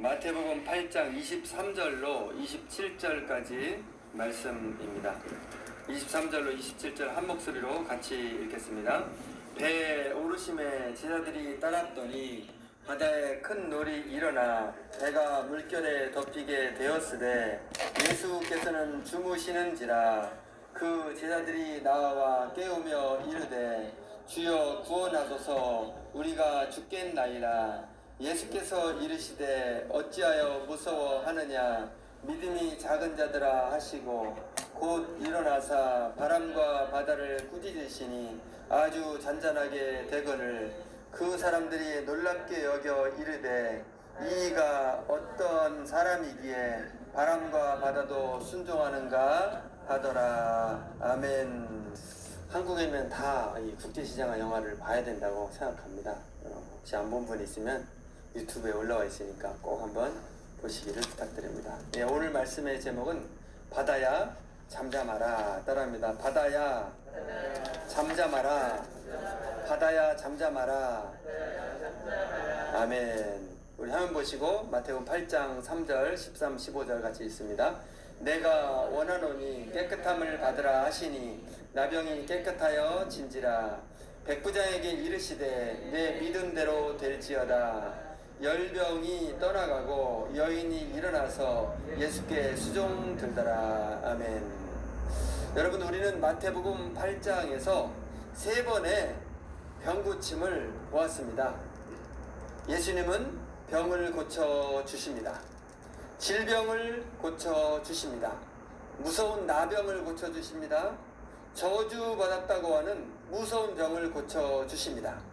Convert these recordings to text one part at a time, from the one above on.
마태복음 8장 23절로 27절까지 말씀입니다. 23절로 27절 한 목소리로 같이 읽겠습니다. 배에 오르심에 제자들이 따랐더니 바다에 큰 놀이 일어나 배가 물결에 덮이게 되었으되 예수께서는 주무시는지라. 그 제자들이 나와 깨우며 이르되 주여 구원하소서, 우리가 죽겠나이다. 예수께서 이르시되 어찌하여 무서워하느냐, 믿음이 작은 자들아 하시고 곧 일어나사 바람과 바다를 꾸짖으시니 아주 잔잔하게 되거늘 그 사람들이 놀랍게 여겨 이르되 이가 어떤 사람이기에 바람과 바다도 순종하는가 하더라. 아멘. 한국이면 다 이 국제시장화 영화를 봐야 된다고 생각합니다. 혹시 안 본 분 있으면 유튜브에 올라와 있으니까 꼭 한번 보시기를 부탁드립니다. 네, 오늘 말씀의 제목은 바다야 잠잠하라. 따라합니다. 바다야 잠잠하라. 바다야 잠잠하라. 아멘. 우리 화면 보시고 마태복음 8장 3절 13, 15절 같이 읽습니다. 내가 원하노니 깨끗함을 받으라 하시니 나병이 깨끗하여 진지라. 백부장에게 이르시되 내 믿음대로 될지어다. 열병이 떠나가고 여인이 일어나서 예수께 수종 들더라. 아멘. 여러분, 우리는 마태복음 8장에서 세 번의 병고침을 보았습니다. 예수님은 병을 고쳐주십니다. 질병을 고쳐주십니다. 무서운 나병을 고쳐주십니다. 저주받았다고 하는 무서운 병을 고쳐주십니다.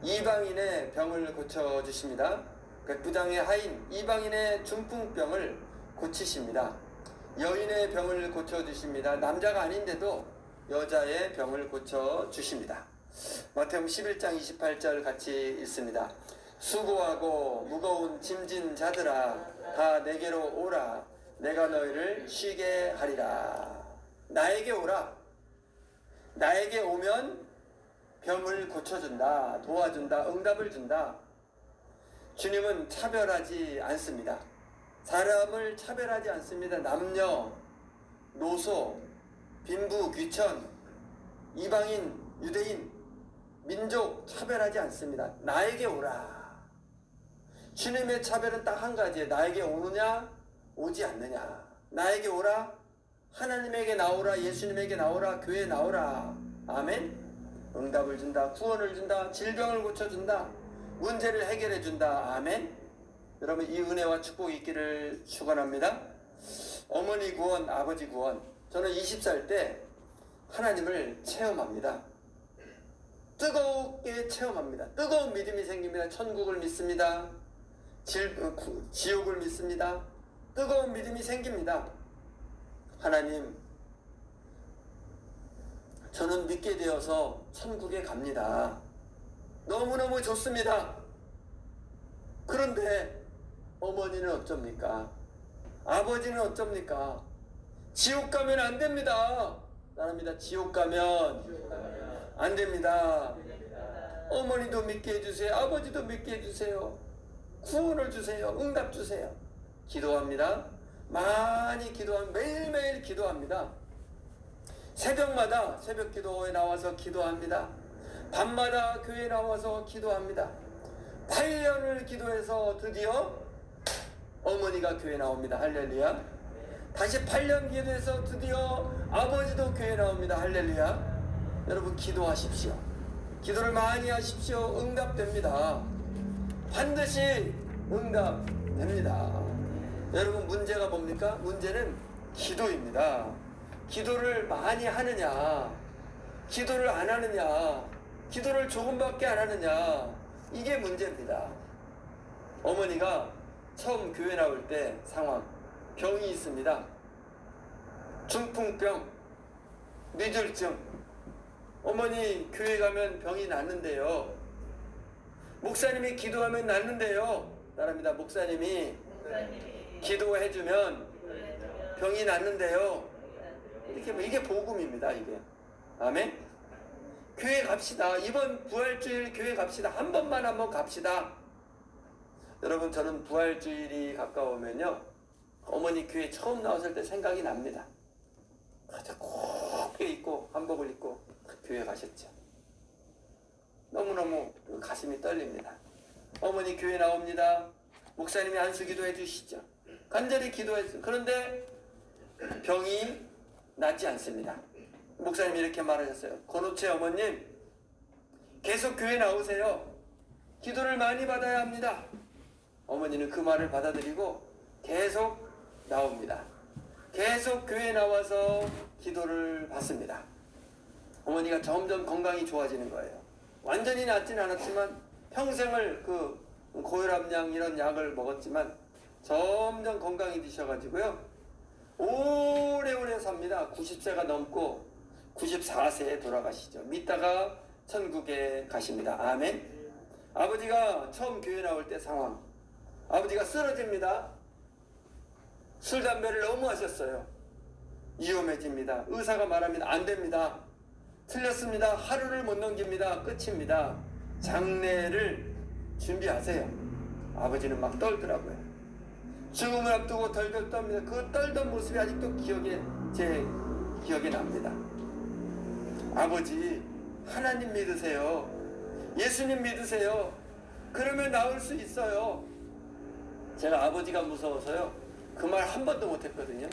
이방인의 병을 고쳐주십니다. 백부장의 하인 이방인의 중풍병을 고치십니다. 여인의 병을 고쳐주십니다. 남자가 아닌데도 여자의 병을 고쳐주십니다. 마태복음 11장 28절 같이 읽습니다. 수고하고 무거운 짐진 자들아 다 내게로 오라. 내가 너희를 쉬게 하리라. 나에게 오라. 나에게 오면 병을 고쳐준다, 도와준다, 응답을 준다. 주님은 차별하지 않습니다. 사람을 차별하지 않습니다. 남녀, 노소, 빈부, 귀천, 이방인, 유대인, 민족 차별하지 않습니다. 나에게 오라. 주님의 차별은 딱 한 가지예요. 나에게 오느냐, 오지 않느냐. 나에게 오라, 하나님에게 나오라, 예수님에게 나오라, 교회에 나오라. 아멘. 응답을 준다, 구원을 준다, 질병을 고쳐준다, 문제를 해결해 준다. 아멘. 여러분, 이 은혜와 축복이 있기를 축원합니다. 어머니 구원, 아버지 구원. 저는 20살 때 하나님을 체험합니다. 뜨겁게 체험합니다. 뜨거운 믿음이 생깁니다. 천국을 믿습니다. 지옥을 믿습니다. 뜨거운 믿음이 생깁니다. 하나님, 저는 믿게 되어서 천국에 갑니다. 너무너무 좋습니다. 그런데 어머니는 어쩝니까? 아버지는 어쩝니까? 지옥 가면 안 됩니다. 나랍니다. 지옥 가면 안 됩니다. 어머니도 믿게 해주세요. 아버지도 믿게 해주세요. 구원을 주세요. 응답 주세요. 기도합니다. 많이 기도합니다. 매일매일 기도합니다. 새벽마다 새벽 기도에 나와서 기도합니다. 밤마다 교회에 나와서 기도합니다. 8년을 기도해서 드디어 어머니가 교회에 나옵니다. 할렐루야. 다시 8년 기도해서 드디어 아버지도 교회에 나옵니다. 할렐루야. 여러분, 기도하십시오. 기도를 많이 하십시오. 응답됩니다. 반드시 응답됩니다. 여러분, 문제가 뭡니까? 문제는 기도입니다. 기도를 많이 하느냐, 기도를 안 하느냐, 기도를 조금밖에 안 하느냐, 이게 문제입니다. 어머니가 처음 교회 나올 때 상황, 병이 있습니다. 중풍병, 뇌졸중. 어머니 교회 가면 병이 낫는데요. 목사님이 기도하면 낫는데요. 나랍니다. 목사님이 기도해주면 병이 낫는데요. 이게 복음입니다. 이게. 아멘. 교회 갑시다. 이번 부활주일 교회 갑시다. 한 번만 한번 갑시다. 여러분, 저는 부활주일이 가까우면요, 어머니 교회 처음 나왔을 때 생각이 납니다. 아주 곱게 입고 한복을 입고 교회 가셨죠. 너무너무 가슴이 떨립니다. 어머니 교회 나옵니다. 목사님이 안수기도 해주시죠. 간절히 기도했어요. 그런데 병이 낫지 않습니다. 목사님이 이렇게 말하셨어요. 권우채 어머님, 계속 교회 나오세요. 기도를 많이 받아야 합니다. 어머니는 그 말을 받아들이고 계속 나옵니다. 계속 교회에 나와서 기도를 받습니다. 어머니가 점점 건강이 좋아지는 거예요. 완전히 낫진 않았지만 평생을 그 고혈압약 이런 약을 먹었지만 점점 건강해지셔가지고요, 오래오래 삽니다. 90세가 넘고 94세에 돌아가시죠. 믿다가 천국에 가십니다. 아멘. 아버지가 처음 교회 나올 때 상황, 아버지가 쓰러집니다. 술 담배를 너무 하셨어요. 위험해집니다. 의사가 말합니다. 안 됩니다. 틀렸습니다. 하루를 못 넘깁니다. 끝입니다. 장례를 준비하세요. 아버지는 막 떨더라고요. 죽음을 앞두고 덜덜 떱니다. 그 떨던 모습이 아직도 제 기억에 납니다. 아버지, 하나님 믿으세요. 예수님 믿으세요. 그러면 나올 수 있어요. 제가 아버지가 무서워서요, 그 말 한 번도 못했거든요.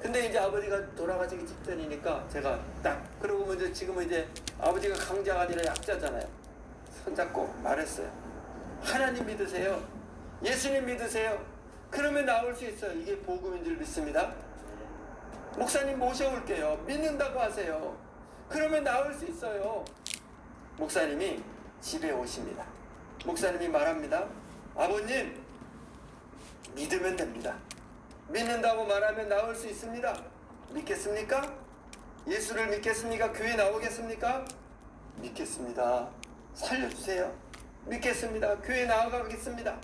근데 이제 아버지가 돌아가시기 직전이니까 제가 딱, 그러고 이제 지금은 이제 아버지가 강자가 아니라 약자잖아요. 손잡고 말했어요. 하나님 믿으세요. 예수님 믿으세요. 그러면 나올 수 있어요. 이게 복음인 줄 믿습니다. 목사님 모셔올게요. 믿는다고 하세요. 그러면 나올 수 있어요. 목사님이 집에 오십니다. 목사님이 말합니다. 아버님, 믿으면 됩니다. 믿는다고 말하면 나올 수 있습니다. 믿겠습니까? 예수를 믿겠습니까? 교회 나오겠습니까? 믿겠습니다. 살려주세요. 믿겠습니다. 교회 나아가겠습니다.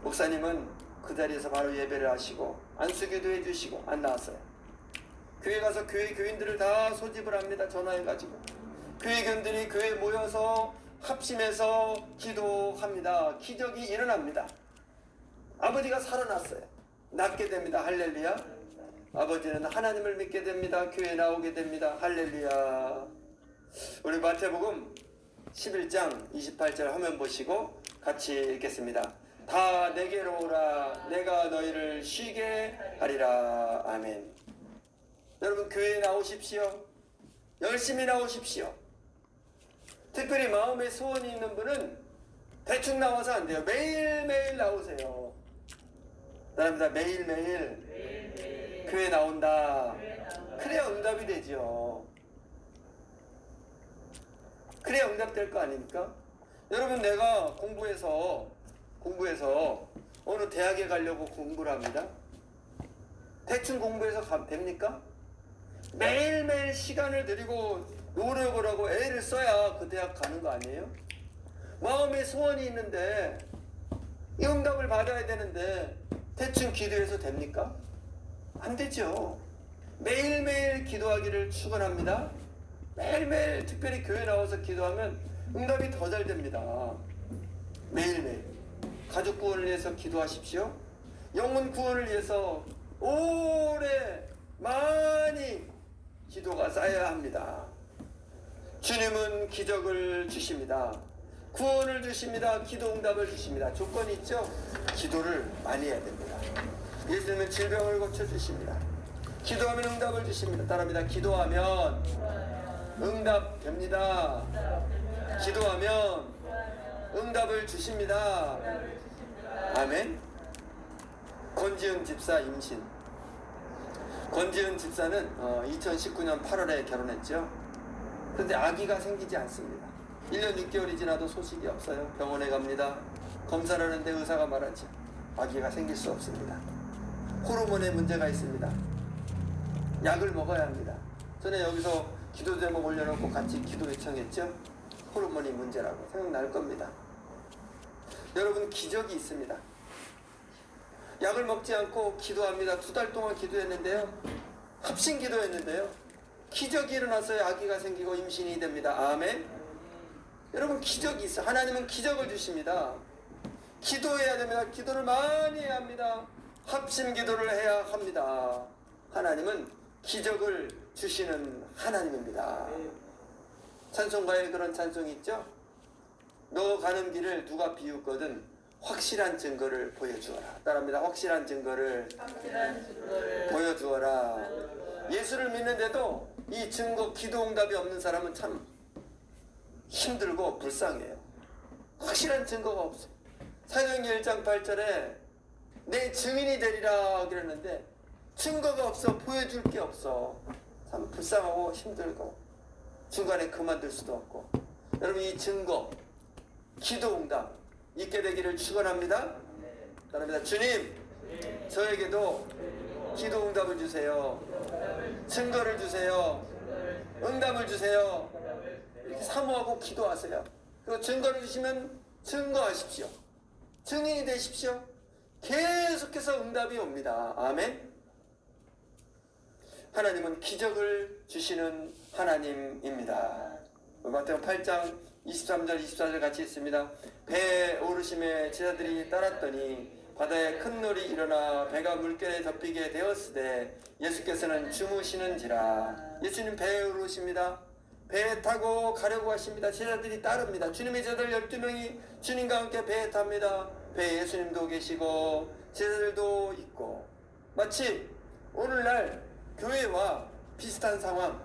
목사님은 그 자리에서 바로 예배를 하시고 안수기도 해주시고 안 나왔어요. 교회 가서 교회 교인들을 다 소집을 합니다. 전화해가지고 교회 교인들이 교회에 모여서 합심해서 기도합니다. 기적이 일어납니다. 아버지가 살아났어요. 낫게 됩니다. 할렐루야. 아버지는 하나님을 믿게 됩니다. 교회에 나오게 됩니다. 할렐루야. 우리 마태복음 11장 28절 화면 보시고 같이 읽겠습니다. 다 내게로 오라. 내가 너희를 쉬게 하리라. 아멘. 여러분, 교회에 나오십시오. 열심히 나오십시오. 특별히 마음에 소원이 있는 분은 대충 나와서 안 돼요. 매일매일 나오세요. 사람들 매일매일 교회 나온다. 그래야 응답이 되죠. 그래야 응답될 거 아닙니까? 여러분, 내가 공부해서 어느 대학에 가려고 공부를 합니다. 대충 공부해서 가면 됩니까? 매일매일 시간을 들이고 노력을 하고 애를 써야 그 대학 가는 거 아니에요? 마음에 소원이 있는데 이 응답을 받아야 되는데 대충 기도해서 됩니까? 안 되죠. 매일매일 기도하기를 축원합니다. 매일매일 특별히 교회 나와서 기도하면 응답이 더 잘 됩니다. 매일매일 가족 구원을 위해서 기도하십시오. 영혼 구원을 위해서 오래 많이 기도가 쌓여야 합니다. 주님은 기적을 주십니다. 구원을 주십니다. 기도 응답을 주십니다. 조건이 있죠? 기도를 많이 해야 됩니다. 예수님은 질병을 고쳐주십니다. 기도하면 응답을 주십니다. 따라합니다. 기도하면 응답됩니다. 기도하면 응답을 주십니다. 아멘. 권지은 집사 임신. 권지은 집사는 2019년 8월에 결혼했죠. 그런데 아기가 생기지 않습니다. 1년 6개월이 지나도 소식이 없어요. 병원에 갑니다. 검사를 하는데 의사가 말하지, 아기가 생길 수 없습니다. 호르몬에 문제가 있습니다. 약을 먹어야 합니다. 전에 여기서 기도 제목 올려놓고 같이 기도 요청했죠. 호르몬이 문제라고. 생각날 겁니다. 여러분, 기적이 있습니다. 약을 먹지 않고 기도합니다. 2달 동안 기도했는데요, 합심 기도했는데요, 기적이 일어났어요. 아기가 생기고 임신이 됩니다. 아멘. 여러분, 기적이 있어요. 하나님은 기적을 주십니다. 기도해야 됩니다. 기도를 많이 해야 합니다. 합심 기도를 해야 합니다. 하나님은 기적을 주시는 하나님입니다. 찬송가에 그런 찬송이 있죠? 너 가는 길을 누가 비웃거든 확실한 증거를 보여주어라. 따라합니다. 확실한 증거를 보여주어라. 예수를 믿는데도 이 증거 기도 응답이 없는 사람은 참 힘들고 불쌍해요. 확실한 증거가 없어. 사도행전 1장 8절에 내 증인이 되리라 그랬는데 증거가 없어. 보여줄 게 없어. 참 불쌍하고 힘들고 중간에 그만둘 수도 없고. 여러분 이 증거 기도 응답 있게 되기를 축원합니다. 따라합니다. 주님 저에게도 기도 응답을 주세요. 증거를 주세요. 응답을 주세요. 이렇게 사모하고 기도하세요. 그리고 증거를 주시면 증거하십시오. 증인이 되십시오. 계속해서 응답이 옵니다. 아멘. 하나님은 기적을 주시는 하나님입니다. 마태복음 8장 23절 24절 같이 있습니다. 배에 오르심에 제자들이 따랐더니 바다에 큰 놀이 일어나 배가 물결에 덮이게 되었으되 예수께서는 주무시는지라. 예수님 배에 오르십니다. 배에 타고 가려고 하십니다. 제자들이 따릅니다. 주님의 제자들 12명이 주님과 함께 배에 탑니다. 배에 예수님도 계시고 제자들도 있고 마치 오늘날 교회와 비슷한 상황.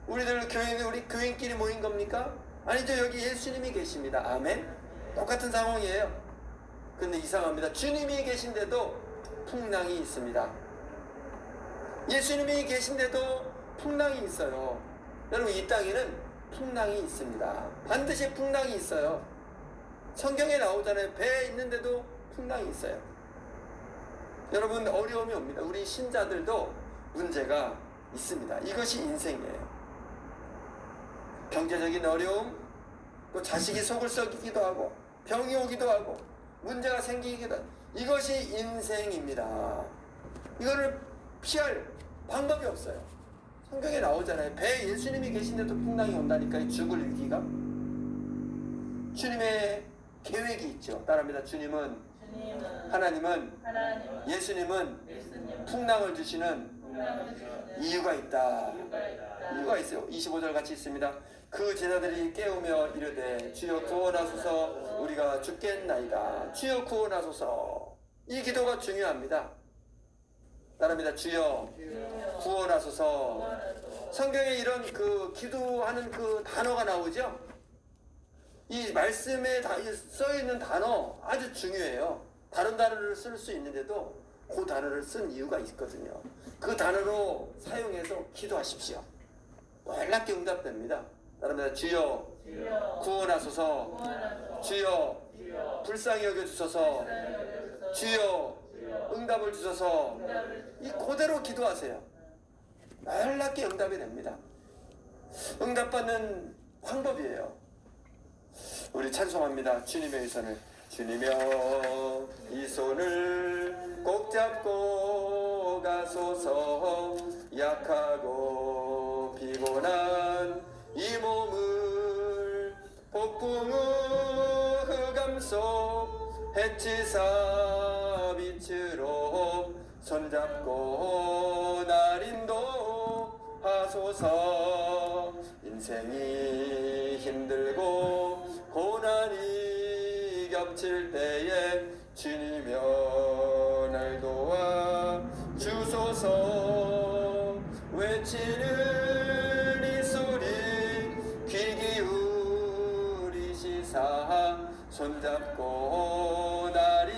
우리 교인끼리 모인 겁니까? 아니죠. 여기 예수님이 계십니다. 아멘. 똑같은 상황이에요. 근데 이상합니다. 주님이 계신데도 풍랑이 있습니다. 예수님이 계신데도 풍랑이 있어요. 여러분 이 땅에는 풍랑이 있습니다. 반드시 풍랑이 있어요. 성경에 나오잖아요. 배에 있는데도 풍랑이 있어요. 여러분 어려움이 옵니다. 우리 신자들도 문제가 있습니다. 이것이 인생이에요. 경제적인 어려움, 또 자식이 속을 썩이기도 하고 병이 오기도 하고 문제가 생기기도 하고 이것이 인생입니다. 이거를 피할 방법이 없어요. 성경에 나오잖아요. 배에 예수님이 계신데도 풍랑이 온다니까요. 죽을 위기가. 주님의 계획이 있죠. 따라합니다. 하나님은 예수님은 풍랑을 주시는 이유가 있다. 이유가 있어요. 25절 같이 있습니다. 그 제자들이 깨우며 이르되 주여 구원하소서 우리가 죽겠나이다. 주여 구원하소서. 이 기도가 중요합니다. 따라합니다. 주여 구원하소서. 성경에 이런 그 기도하는 그 단어가 나오죠. 이 말씀에 써있는 단어 아주 중요해요. 다른 단어를 쓸 수 있는데도 그 단어를 쓴 이유가 있거든요. 그 단어로 사용해서 기도하십시오. 놀랍게 응답됩니다. 따라합니다. 주여 구원하소서. 주여 불쌍히 여겨주소서. 주여 응답을 주소서. 이 그대로 기도하세요. 놀랍게 응답이 됩니다. 응답받는 방법이에요. 우리 찬송합니다. 주님의 이 손을. 주님여 이 손을 꼭 잡고 가소서. 약하고 피곤한 이 몸을 폭풍우 흑암 속 해치사 빛으로 손잡고 날 인도하소서. 인생이 힘들고 고난이 겹칠 때에 주님여 날 도와 주소서. 외치는 이 소리 귀 기울이시사 손잡고 날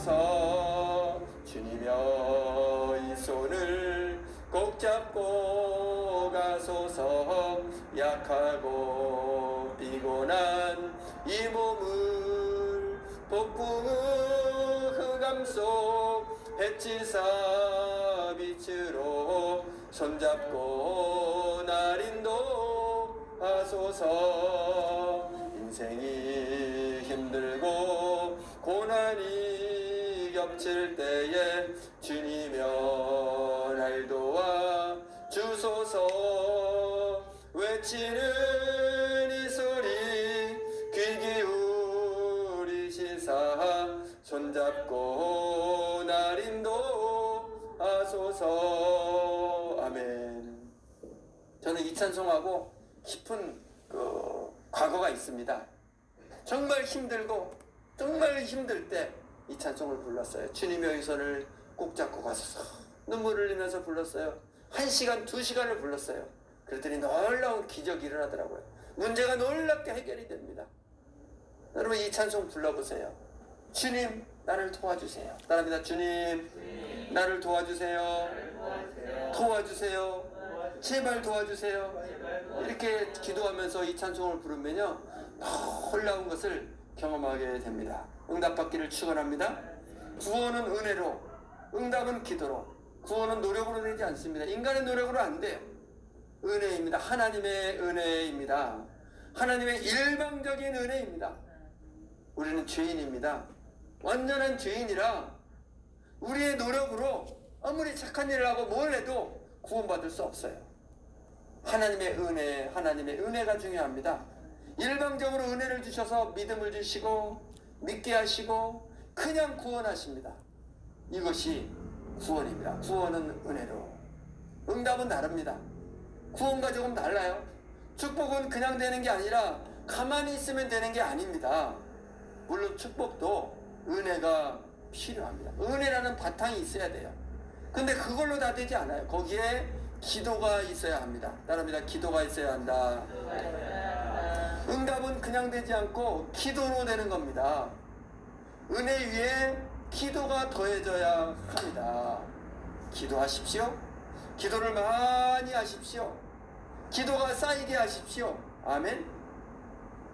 인도하소서. 주님여 이 손을 꼭 잡고 가소서. 약하고 피곤한 이 몸을 폭풍우 흑암 속 해치사 빛으로 손잡고 날 인도하소서. 인생이 힘들고 고난이 겹칠 때에 주님여 날 도와 주소서. 외치는 이 소리 귀 손잡고 날 인도하소서. 아멘. 저는 이 찬송하고 깊은 과거가 있습니다. 정말 힘들고 정말 힘들 때 이 찬송을 불렀어요. 주님의 손을 꼭 잡고 가소서. 눈물을 흘리면서 불렀어요. 1시간, 2시간을 불렀어요. 그랬더니 놀라운 기적이 일어나더라고요. 문제가 놀랍게 해결이 됩니다. 여러분 이 찬송 불러보세요. 주님 나를 도와주세요. 따라합니다. 주님 나를 도와주세요. 도와주세요. 제발 도와주세요. 이렇게 기도하면서 이 찬송을 부르면요 놀라운 것을 경험하게 됩니다. 응답받기를 축원합니다. 구원은 은혜로, 응답은 기도로, 구원은 노력으로 되지 않습니다. 인간의 노력으로 안 돼요. 은혜입니다. 하나님의 은혜입니다. 하나님의 일방적인 은혜입니다. 우리는 죄인입니다. 완전한 죄인이라 우리의 노력으로 아무리 착한 일을 하고 뭘 해도 구원받을 수 없어요. 하나님의 은혜가 중요합니다. 일방적으로 은혜를 주셔서 믿음을 주시고 믿게 하시고 그냥 구원하십니다. 이것이 구원입니다. 구원은 은혜로, 응답은 다릅니다. 구원과 조금 달라요. 축복은 그냥 되는 게 아니라 가만히 있으면 되는 게 아닙니다. 물론 축복도 은혜가 필요합니다. 은혜라는 바탕이 있어야 돼요. 근데 그걸로 다 되지 않아요. 거기에 기도가 있어야 합니다. 따라합니다. 기도가 있어야 한다. 응답은 그냥 되지 않고 기도로 되는 겁니다. 은혜 위에 기도가 더해져야 합니다. 기도하십시오. 기도를 많이 하십시오. 기도가 쌓이게 하십시오. 아멘.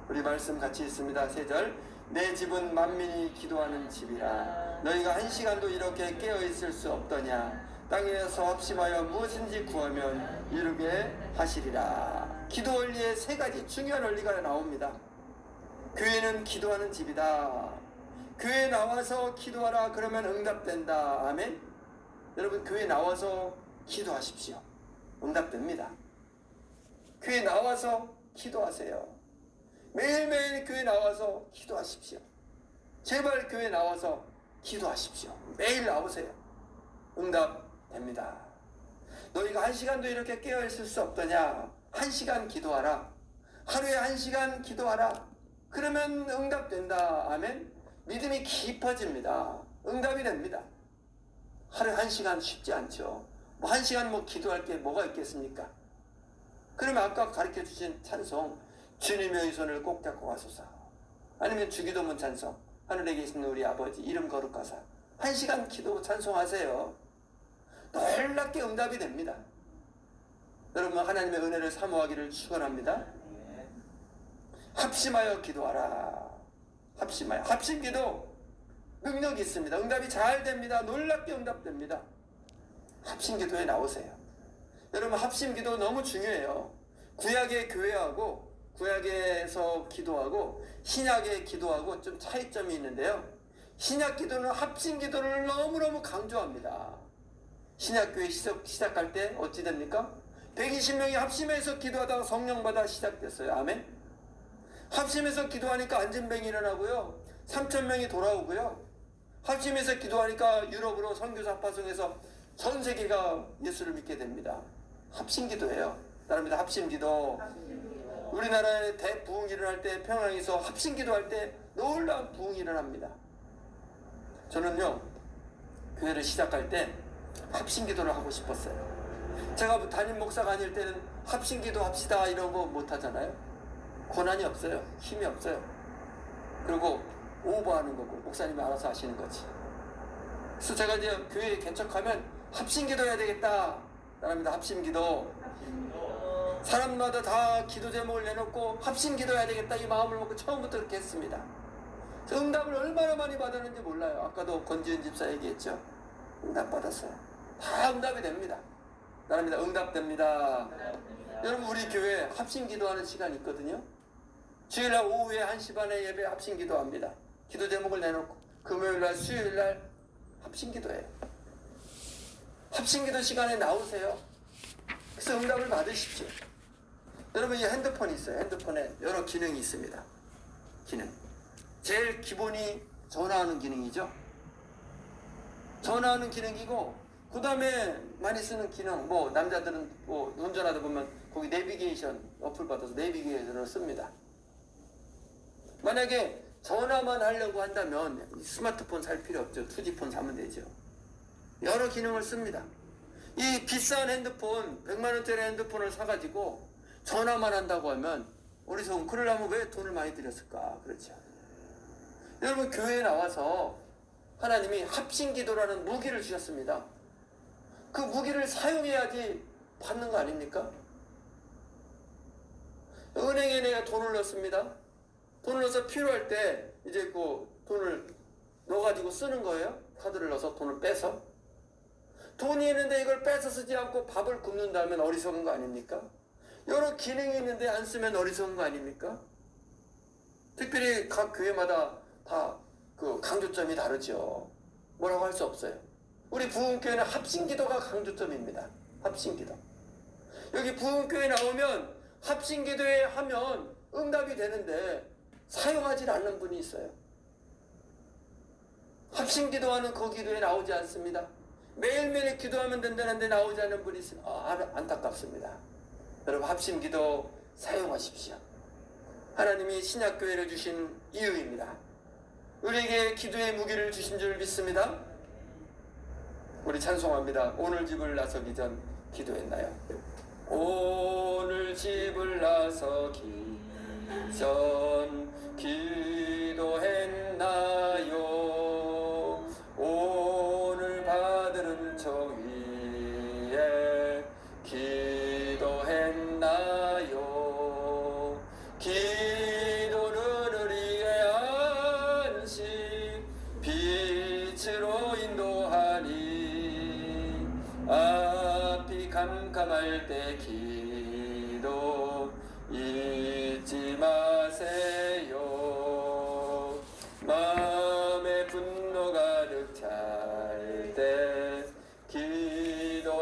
우리 말씀 같이 있습니다. 3절. 내 집은 만민이 기도하는 집이라 너희가 1시간도 이렇게 깨어있을 수 없더냐. 땅에서 합심하여 무엇인지 구하면 이루게 하시리라. 기도 원리의 3가지 중요한 원리가 나옵니다. 교회는 기도하는 집이다. 교회에 나와서 기도하라. 그러면 응답된다. 아멘. 여러분 교회에 나와서 기도하십시오. 응답됩니다. 교회에 나와서 기도하세요. 매일매일 교회에 나와서 기도하십시오. 제발 교회에 나와서 기도하십시오. 매일 나오세요. 응답됩니다. 너희가 1시간도 이렇게 깨어있을 수 없더냐. 1시간 기도하라. 하루에 1시간 기도하라. 그러면 응답된다. 아멘. 믿음이 깊어집니다. 응답이 됩니다. 하루에 1시간 쉽지 않죠. 1시간 기도할 게 뭐가 있겠습니까? 그러면 아까 가르쳐 주신 찬송 주님의 손을 꼭 잡고 가소서. 아니면 주기도문 찬송 하늘에 계신 우리 아버지 이름 거룩하사. 1시간 기도 찬송하세요. 놀랍게 응답이 됩니다. 여러분 하나님의 은혜를 사모하기를 축원합니다. 합심하여 기도하라. 합심하여. 합심기도 능력이 있습니다. 응답이 잘 됩니다. 놀랍게 응답됩니다. 합심기도에 나오세요. 여러분 합심기도 너무 중요해요. 구약의 교회하고 구약에서 기도하고 신약의 기도하고 좀 차이점이 있는데요. 신약 기도는 합심 기도를 너무너무 강조합니다. 신약 교회 시작할 때 어찌 됩니까? 120명이 합심해서 기도하다가 성령 받아 시작됐어요. 아멘. 합심해서 기도하니까 안진병이 일어나고요. 3,000명이 돌아오고요. 합심해서 기도하니까 유럽으로 선교사 파송해서 전 세계가 예수를 믿게 됩니다. 합심 기도예요. 따릅니다. 합심 기도. 우리나라에 대부흥이 일어날 때 평양에서 합심 기도할 때 놀라운 부흥이 일어납니다. 저는요 교회를 시작할 때 합심 기도를 하고 싶었어요. 제가 담임 목사가 아닐 때는 합심 기도 합시다 이런 거 못 하잖아요. 권한이 없어요. 힘이 없어요. 그리고 오버하는 거고 목사님이 알아서 하시는 거지. 그래서 제가 이제 교회에 개척하면 합심 기도 해야 되겠다. 따라합니다. 합심 기도. 사람마다 다 기도 제목을 내놓고 합심 기도해야 되겠다 이 마음을 먹고 처음부터 그렇게 했습니다. 응답을 얼마나 많이 받았는지 몰라요. 아까도 권지은 집사 얘기했죠. 응답 받았어요. 다 응답이 됩니다. 나랍니다. 응답됩니다. 여러분 우리 교회 합심 기도하는 시간이 있거든요. 주일날 오후에 1시 반에 예배 합심 기도합니다. 기도 제목을 내놓고 금요일날 수요일날 합심 기도해요. 합심 기도 시간에 나오세요. 그래서 응답을 받으십시오. 여러분 이 핸드폰이 있어요. 핸드폰에 여러 기능이 있습니다. 기능. 제일 기본이 전화하는 기능이죠. 전화하는 기능이고, 그 다음에 많이 쓰는 기능, 뭐 남자들은 뭐 운전하다 보면 거기 내비게이션 어플 받아서 내비게이션을 씁니다. 만약에 전화만 하려고 한다면 스마트폰 살 필요 없죠. 2G폰 사면 되죠. 여러 기능을 씁니다. 이 비싼 핸드폰, 100만 원짜리 핸드폰을 사가지고 전화만 한다고 하면 어리석은, 그러려면 왜 돈을 많이 들였을까? 그렇죠. 여러분, 교회에 나와서 하나님이 합심기도라는 무기를 주셨습니다. 그 무기를 사용해야지 받는 거 아닙니까? 은행에 내가 돈을 넣습니다. 돈을 넣어서 필요할 때 이제 그 돈을 넣어가지고 쓰는 거예요. 카드를 넣어서 돈을 빼서. 돈이 있는데 이걸 뺏어 쓰지 않고 밥을 굶는다면 어리석은 거 아닙니까? 여러 기능이 있는데 안 쓰면 어리석은 거 아닙니까? 특별히 각 교회마다 다 그 강조점이 다르죠. 뭐라고 할 수 없어요. 우리 부흥교회는 합심기도가 강조점입니다. 합심기도. 여기 부흥교회 나오면 합심기도에 하면 응답이 되는데 사용하지 않는 분이 있어요. 합심기도하는 그 기도에 나오지 않습니다. 매일매일 기도하면 된다는데 나오지 않는 분이 있으면 안타깝습니다. 여러분, 합심기도 사용하십시오. 하나님이 신약교회를 주신 이유입니다. 우리에게 기도의 무기를 주신 줄 믿습니다. 우리 찬송합니다. 오늘 집을 나서기 전 기도했나요? 오늘 집을 나서기 전 기도했나요? 오늘 받을 은총 위에 기도했나요? 기도는 우리의 안식 빛으로 인도하니 앞이 캄캄할 때 기도 잊지 마세요. 마음에 분노 가득 찰 때 기도했나요?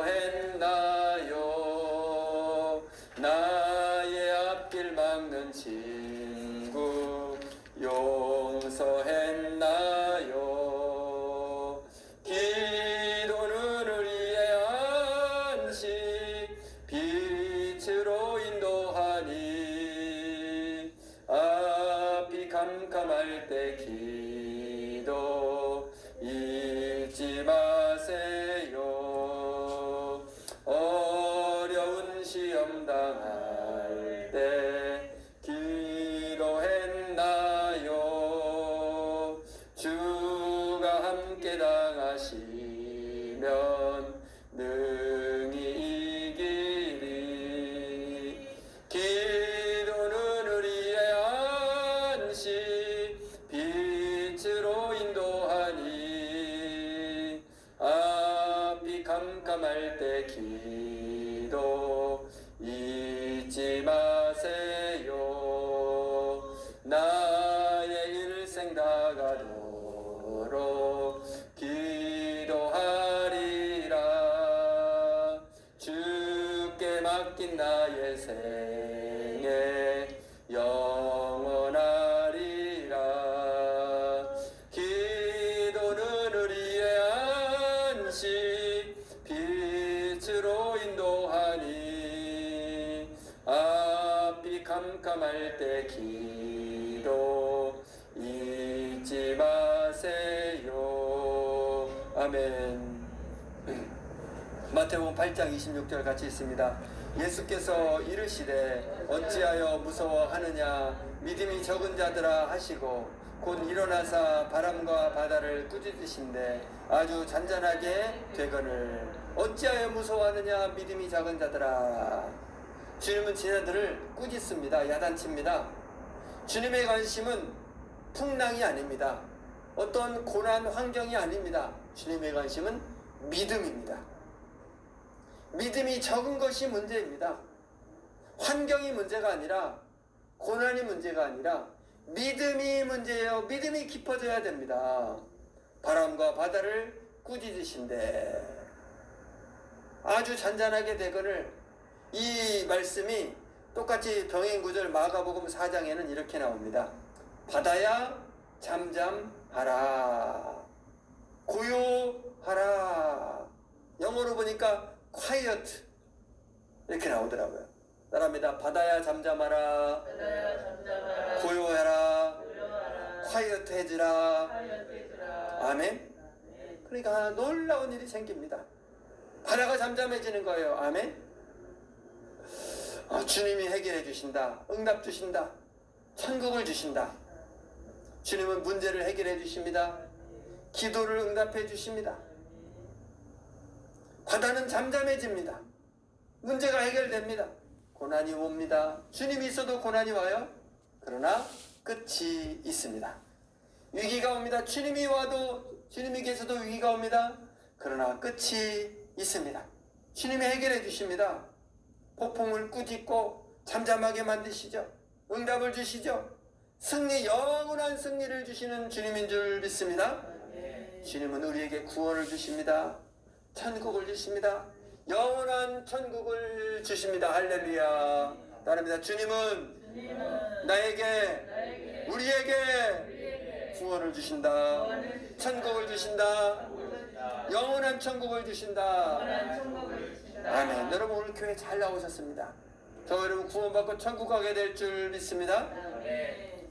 나의 앞길 막는 친구 용서했나요? 기도는 우리의 안식 빛으로 인도하니 앞이 캄캄할 때 기도 잊지 마세요. 어려운 시험 당할 때 기도했나요? 주가 함께 당하시면 능히 이기리. 기도는 우리의 안식 빛으로 인도하니 앞이 캄캄할 때 기도 잊지 마세요. 나의 일생 다가도록 기도하리라. 주께 맡긴 나의 생애 영원하리라. 기도는 우리의 안식 빛으로 인도하니 앞이 캄캄할 때 기도 잊지 마세요. 아멘. 마태복음 8장 26절 같이 있습니다. 예수께서 이르시되 어찌하여 무서워하느냐 믿음이 적은 자들아 하시고 곧 일어나사 바람과 바다를 꾸짖으신데 아주 잔잔하게 되거늘 어찌하여 무서워하느냐 믿음이 작은 자들아. 주님은 지네들을 꾸짖습니다. 야단칩니다. 주님의 관심은 풍랑이 아닙니다. 어떤 고난 환경이 아닙니다. 주님의 관심은 믿음입니다. 믿음이 적은 것이 문제입니다. 환경이 문제가 아니라, 고난이 문제가 아니라 믿음이 문제예요. 믿음이 깊어져야 됩니다. 바람과 바다를 꾸짖으신데 아주 잔잔하게 되거늘. 이 말씀이 똑같이 병행 구절 마가복음 4장에는 이렇게 나옵니다. 바다야 잠잠 고요하라. 고요하라. 영어로 보니까 quiet 이렇게 나오더라고요. 따라합니다. 바다야 잠잠하라. 고요해라. quiet해지라. 아멘. 그러니까 놀라운 일이 생깁니다. 바다가 잠잠해지는 거예요. 아멘. 주님이 해결해 주신다. 응답 주신다. 천국을 주신다. 주님은 문제를 해결해 주십니다. 기도를 응답해 주십니다. 바다는 잠잠해집니다. 문제가 해결됩니다. 고난이 옵니다. 주님이 있어도 고난이 와요. 그러나 끝이 있습니다. 위기가 옵니다. 주님이 와도, 주님이 계셔도 위기가 옵니다. 그러나 끝이 있습니다. 주님이 해결해 주십니다. 폭풍을 꾸짖고 잠잠하게 만드시죠. 응답을 주시죠. 승리, 영원한 승리를 주시는 주님인 줄 믿습니다. 주님은 우리에게 구원을 주십니다. 천국을 주십니다. 영원한 천국을 주십니다. 할렐루야. 따릅니다. 주님은 나에게, 우리에게 구원을 주신다. 천국을 주신다. 영원한 천국을 주신다. 아멘. 여러분 오늘 교회 잘 나오셨습니다. 저 여러분 구원받고 천국 가게 될 줄 믿습니다.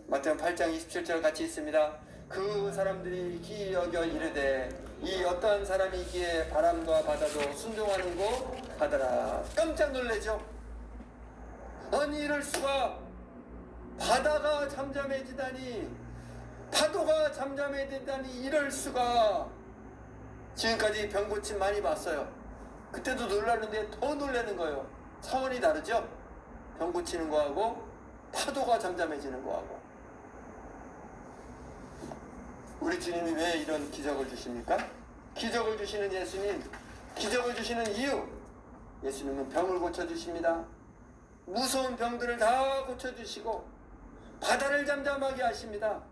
마태복음 8장 27절 같이 있습니다. 그 사람들이 귀 여겨 이르되 이 어떠한 사람이기에 바람과 바다도 순종하는고 하더라. 깜짝 놀라죠. 아니 이럴 수가. 바다가 잠잠해지다니, 파도가 잠잠해지다니 이럴 수가. 지금까지 병 고침 많이 봤어요. 그때도 놀랐는데 더 놀라는 거예요. 차원이 다르죠. 병 고치는 거하고 파도가 잠잠해지는 거하고. 우리 주님이 왜 이런 기적을 주십니까? 기적을 주시는 예수님, 기적을 주시는 이유, 예수님은 병을 고쳐주십니다. 무서운 병들을 다 고쳐주시고 바다를 잠잠하게 하십니다.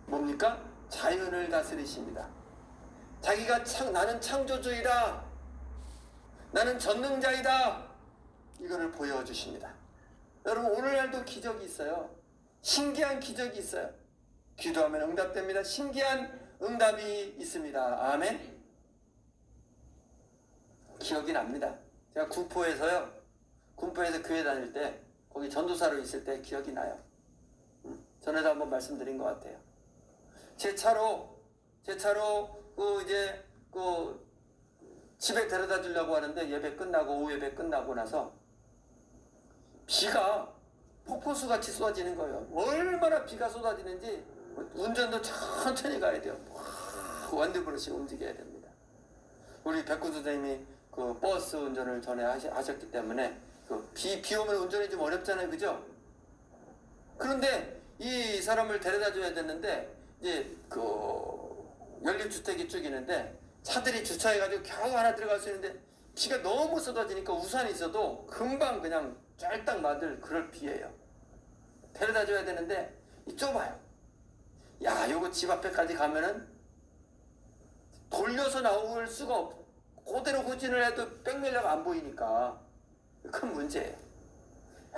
뭡니까? 자연을 다스리십니다. 자기가 나는 창조주이다, 나는 전능자이다, 이거를 보여주십니다. 여러분 오늘날도 기적이 있어요. 신기한 기적이 있어요. 기도하면 응답됩니다. 신기한 응답이 있습니다. 아멘. 기억이 납니다. 제가 군포에서 교회 다닐 때 거기 전도사로 있을 때 기억이 나요. 전에도 한번 말씀드린 것 같아요. 제 차로 집에 데려다 주려고 하는데 예배 끝나고 오후 예배 끝나고 나서 비가 폭포수같이 쏟아지는 거예요. 얼마나 비가 쏟아지는지 운전도 천천히 가야 돼요. 원대버릇이 움직여야 됩니다. 우리 백구 선생님이 그 버스 운전을 전에 하셨기 때문에 비 오면 운전이 좀 어렵잖아요, 그죠? 그런데 이 사람을 데려다 줘야 되는데 이제 연립주택이 쭉 있는데 차들이 주차해가지고 겨우 하나 들어갈 수 있는데 비가 너무 쏟아지니까 우산이 있어도 금방 그냥 쫄딱 맞을 그럴 비예요. 데려다 줘야 되는데 좁아요. 야, 요거 집 앞에까지 가면은 돌려서 나올 수가 없어. 그대로 후진을 해도 백밀러가 안 보이니까 큰 문제예요.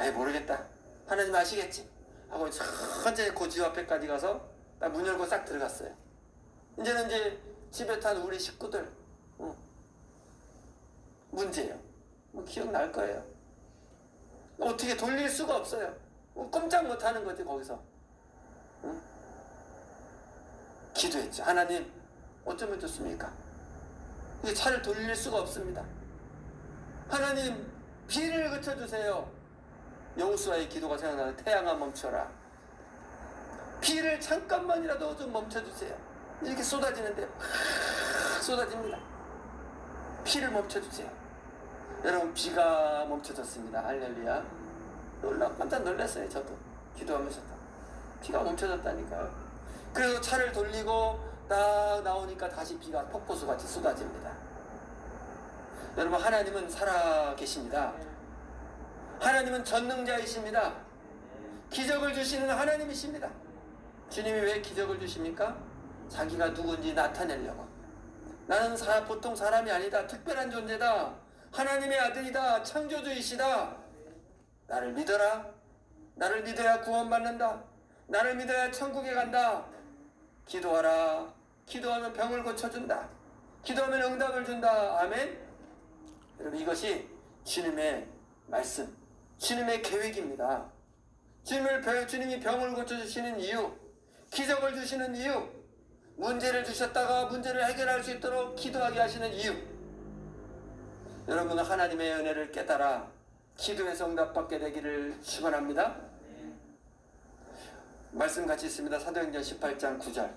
에이 모르겠다, 하나님 아시겠지 하고 천천히 그 집 앞에까지 가서 딱 문 열고 싹 들어갔어요. 이제는 이제 집에 탄 우리 식구들 문제예요. 기억날 거예요. 어떻게 돌릴 수가 없어요. 꼼짝 못하는 거지 거기서. 기도했죠. 하나님 어쩌면 좋습니까? 이 차를 돌릴 수가 없습니다. 하나님 비를 그쳐주세요. 여호수아의 기도가 생각나는 태양아 멈춰라. 비를 잠깐만이라도 좀 멈춰주세요. 이렇게 쏟아지는데 쏟아집니다. 비를 멈춰주세요. 여러분 비가 멈춰졌습니다. 할렐루야. 깜짝 놀랐어요. 저도 기도하면서도 비가 멈춰졌다니까요. 그래서 차를 돌리고 딱 나오니까 다시 비가 폭포수같이 쏟아집니다. 여러분 하나님은 살아 계십니다. 하나님은 전능자이십니다. 기적을 주시는 하나님이십니다. 주님이 왜 기적을 주십니까? 자기가 누군지 나타내려고. 나는 보통 사람이 아니다. 특별한 존재다. 하나님의 아들이다. 창조주이시다. 나를 믿어라. 나를 믿어야 구원받는다. 나를 믿어야 천국에 간다. 기도하라. 기도하면 병을 고쳐준다. 기도하면 응답을 준다. 아멘. 여러분, 이것이 주님의 말씀, 주님의 계획입니다. 주님이 병을 고쳐주시는 이유, 기적을 주시는 이유, 문제를 주셨다가 문제를 해결할 수 있도록 기도하게 하시는 이유. 여러분은 하나님의 은혜를 깨달아 기도에서 응답받게 되기를 축원합니다. 말씀 같이 있습니다. 사도행전 18장 9절.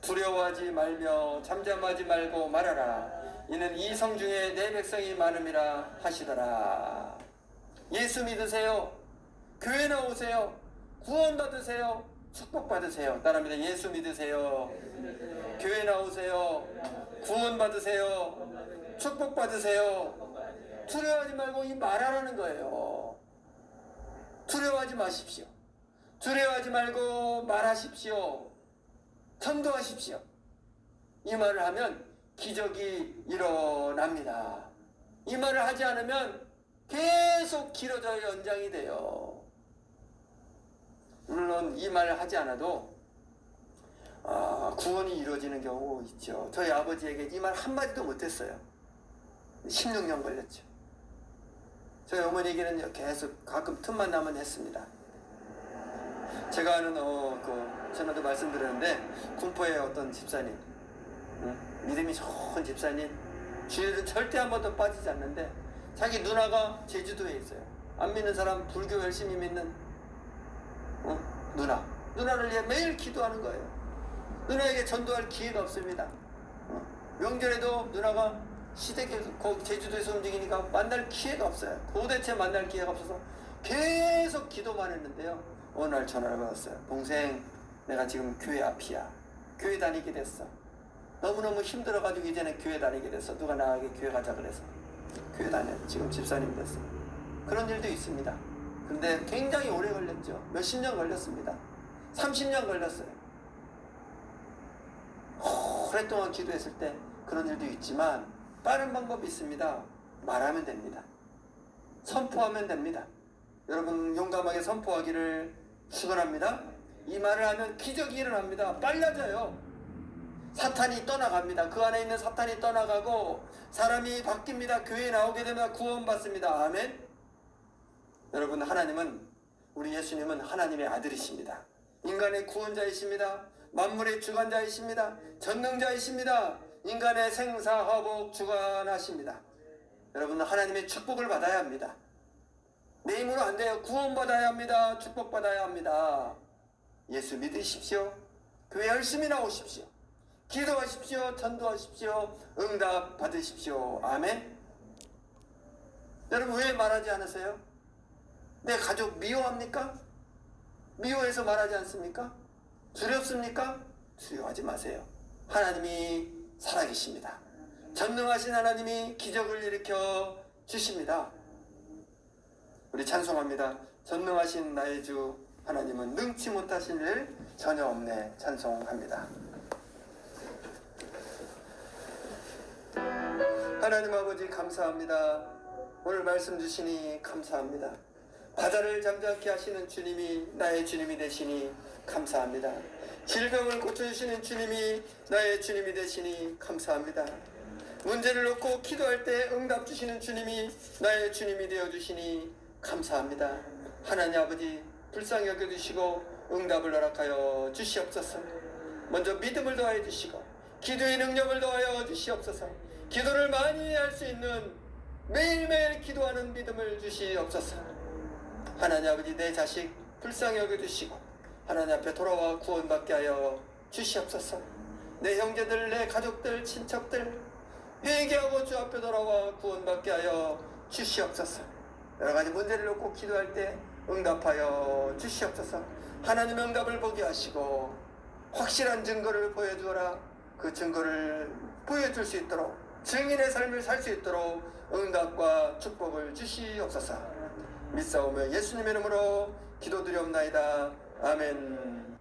두려워하지 말며 잠잠하지 말고 말하라. 이는 이 성 중에 내 백성이 많음이라 하시더라. 예수 믿으세요. 교회 나오세요. 구원 받으세요. 축복 받으세요. 따라합니다. 예수 믿으세요. 교회 나오세요. 구원 받으세요. 축복 받으세요. 두려워하지 말고 이 말하라는 거예요. 두려워하지 마십시오. 두려워하지 말고 말하십시오. 전도하십시오. 이 말을 하면 기적이 일어납니다. 이 말을 하지 않으면 계속 길어져 연장이 돼요. 물론 이 말을 하지 않아도 구원이 이루어지는 경우 있죠. 저희 아버지에게 이 말 한마디도 못했어요. 16년 걸렸죠. 저희 어머니에게는 계속 가끔 틈만 나면 했습니다. 제가 아는 전에도 말씀드렸는데 군포의 어떤 집사님, 믿음이 좋은 집사님, 주일은 절대 한 번도 빠지지 않는데 자기 누나가 제주도에 있어요. 안 믿는 사람, 불교 열심히 믿는 누나를 위해 매일 기도하는 거예요. 누나에게 전도할 기회가 없습니다. 명절에도 누나가 시댁에서 제주도에서 움직이니까 만날 기회가 없어요. 도대체 만날 기회가 없어서 계속 기도만 했는데요. 어느 날 전화를 받았어요. 동생, 내가 지금 교회 앞이야. 교회 다니게 됐어. 너무너무 힘들어가지고 이제는 교회 다니게 됐어. 누가 나에게 교회 가자 그래서 교회 다녀. 지금 집사님 됐어. 그런 일도 있습니다. 근데 굉장히 오래 걸렸죠. 몇십 년 걸렸습니다. 30년 걸렸어요. 오랫동안 기도했을 때 그런 일도 있지만 빠른 방법이 있습니다. 말하면 됩니다. 선포하면 됩니다. 여러분 용감하게 선포하기를 축원합니다. 이 말을 하면 기적이 일어납니다. 빨라져요. 사탄이 떠나갑니다. 그 안에 있는 사탄이 떠나가고 사람이 바뀝니다. 교회에 나오게 되면 구원받습니다. 아멘. 여러분, 하나님은, 우리 예수님은 하나님의 아들이십니다. 인간의 구원자이십니다. 만물의 주관자이십니다. 전능자이십니다. 인간의 생사화복 주관하십니다. 여러분은 하나님의 축복을 받아야 합니다. 내 힘으로 안 돼요. 구원받아야 합니다. 축복받아야 합니다. 예수 믿으십시오. 교회 열심히 나오십시오. 기도하십시오. 전도하십시오. 응답 받으십시오. 아멘. 여러분, 왜 말하지 않으세요? 내 가족 미워합니까? 미워해서 말하지 않습니까? 두렵습니까? 두려워하지 마세요. 하나님이 살아계십니다. 전능하신 하나님이 기적을 일으켜 주십니다. 우리 찬송합니다. 전능하신 나의 주 하나님은 능치 못하신 일 전혀 없네. 찬송합니다. 하나님 아버지 감사합니다. 오늘 말씀 주시니 감사합니다. 바다를 잠잠케 하시는 주님이 나의 주님이 되시니 감사합니다. 질병을 고쳐주시는 주님이 나의 주님이 되시니 감사합니다. 문제를 놓고 기도할 때 응답 주시는 주님이 나의 주님이 되어주시니 감사합니다. 하나님 아버지 불쌍히 여겨주시고 응답을 허락하여 주시옵소서. 먼저 믿음을 더하여 주시고 기도의 능력을 더하여 주시옵소서. 기도를 많이 할 수 있는 매일매일 기도하는 믿음을 주시옵소서. 하나님 아버지 내 자식 불쌍히 여겨주시고 하나님 앞에 돌아와 구원받게 하여 주시옵소서. 내 형제들, 내 가족들, 친척들 회개하고 주 앞에 돌아와 구원받게 하여 주시옵소서. 여러가지 문제를 놓고 기도할 때 응답하여 주시옵소서. 하나님 응답을 보게 하시고 확실한 증거를 보여주어라. 그 증거를 보여줄 수 있도록 증인의 삶을 살 수 있도록 응답과 축복을 주시옵소서. 믿사오며 예수님의 이름으로 기도드리옵나이다. 아멘.